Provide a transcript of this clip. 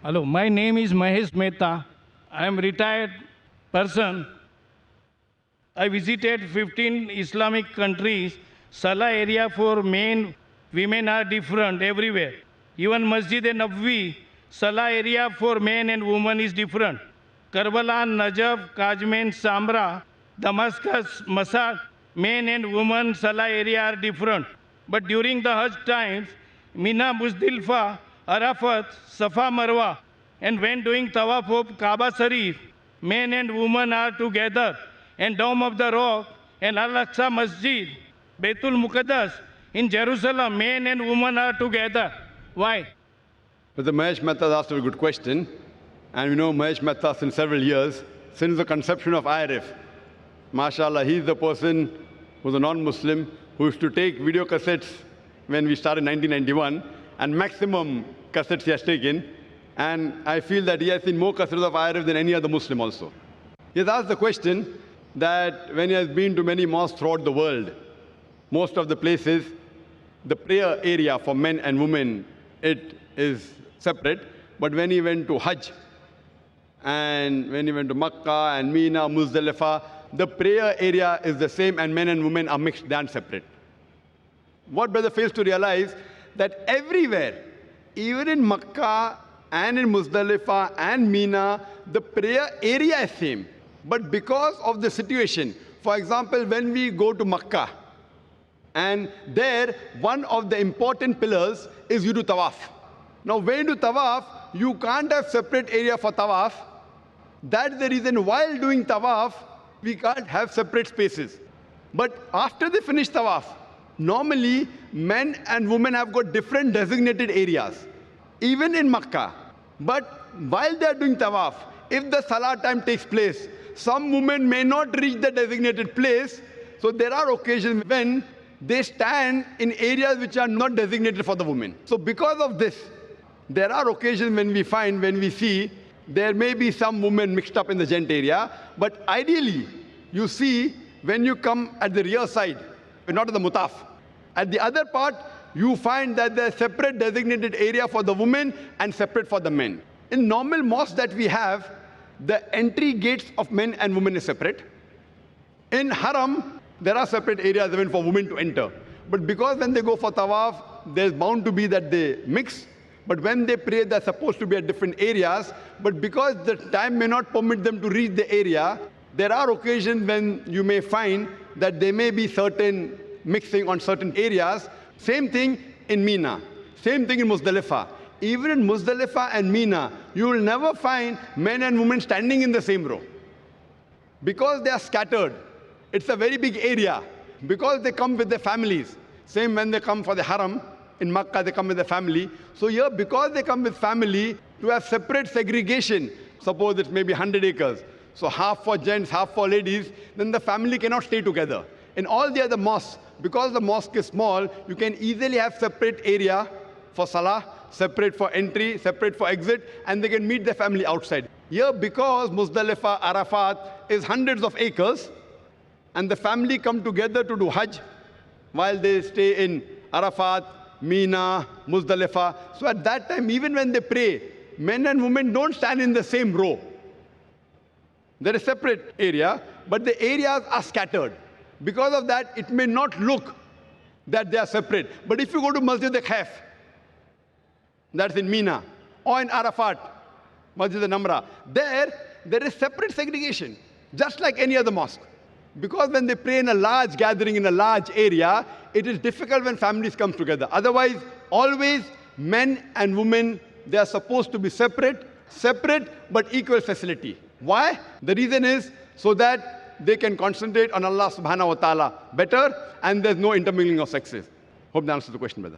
Hello, my name is Mahesh Mehta. I am retired person. I visited 15 Islamic countries. Salah area for men, women are different everywhere. Even Masjid-e-Nabwi, Salah area for men and women is different. Karbala, Najaf, Kajmen, Samra, Damascus, Masad, men and women Salah area are different. But during the Hajj times, Mina, Muzdalifah, Arafat, Safa, Marwa, and when doing Tawaf of Kaaba Sharif, men and women are together, and Dome of the Rock and Al-Aqsa Masjid, Baitul Muqaddas, in Jerusalem, men and women are together. Why? But the Mahesh Mehta asked a good question. And we know Mahesh Mehta since several years, since the conception of IRF. MashaAllah, he's the person who's a non-Muslim who used to take video cassettes when we started in 1991, and maximum cassettes he has taken. And I feel that he has seen more cassettes of IRF than any other Muslim also. He has asked the question that when he has been to many mosques throughout the world, most of the places, the prayer area for men and women, it is separate. But when he went to Hajj, and when he went to Makkah and Mina, Muzdalifah, the prayer area is the same and men and women are mixed, they aren't separate. What brother fails to realize, that everywhere, even in Makkah and in Muzdalifah and Mina, the prayer area is same. But because of the situation, for example, when we go to Makkah, and there, one of the important pillars is you do tawaf. Now, when you do tawaf, you can't have separate area for tawaf. That's the reason while doing tawaf, we can't have separate spaces. But after they finish tawaf, normally men and women have got different designated areas, even in Makkah. But while they are doing tawaf, if the salah time takes place, some women may not reach the designated place. So there are occasions when they stand in areas which are not designated for the women. So because of this, there are occasions when we see, there may be some women mixed up in the gent area, but ideally, you see, when you come at the rear side, not at the mutaf, at the other part, you find that there's separate designated area for the women and separate for the men. In normal mosques that we have, the entry gates of men and women is separate. In Haram, there are separate areas even for women to enter. But because when they go for tawaf, there's bound to be that they mix. But when they pray, they're supposed to be at different areas. But because the time may not permit them to reach the area, there are occasions when you may find that there may be certain mixing on certain areas. Same thing in Mina. Same thing in Muzdalifah. Even in Muzdalifah and Mina, you will never find men and women standing in the same row. Because they are scattered. It's a very big area. Because they come with their families. Same when they come for the Haram. In Makkah, they come with their family. So here, because they come with family, to have separate segregation, suppose it may be 100 acres. So half for gents, half for ladies, then the family cannot stay together. In all the other mosques, because the mosque is small, you can easily have separate area for salah, separate for entry, separate for exit, and they can meet their family outside. Here, because Muzdalifah, Arafat is hundreds of acres, and the family come together to do Hajj, while they stay in Arafat, Mina, Muzdalifah. So at that time, even when they pray, men and women don't stand in the same row. There is a separate area, but the areas are scattered. Because of that, it may not look that they are separate. But if you go to Masjid al-Khaif, that's in Mina, or in Arafat, Masjid al-Namra, there is separate segregation, just like any other mosque. Because when they pray in a large gathering, in a large area, it is difficult when families come together. Otherwise, always men and women, they are supposed to be separate but equal facility. Why? The reason is so that they can concentrate on Allah subhanahu wa ta'ala better and there's no intermingling of sexes. Hope that answers the question, brother.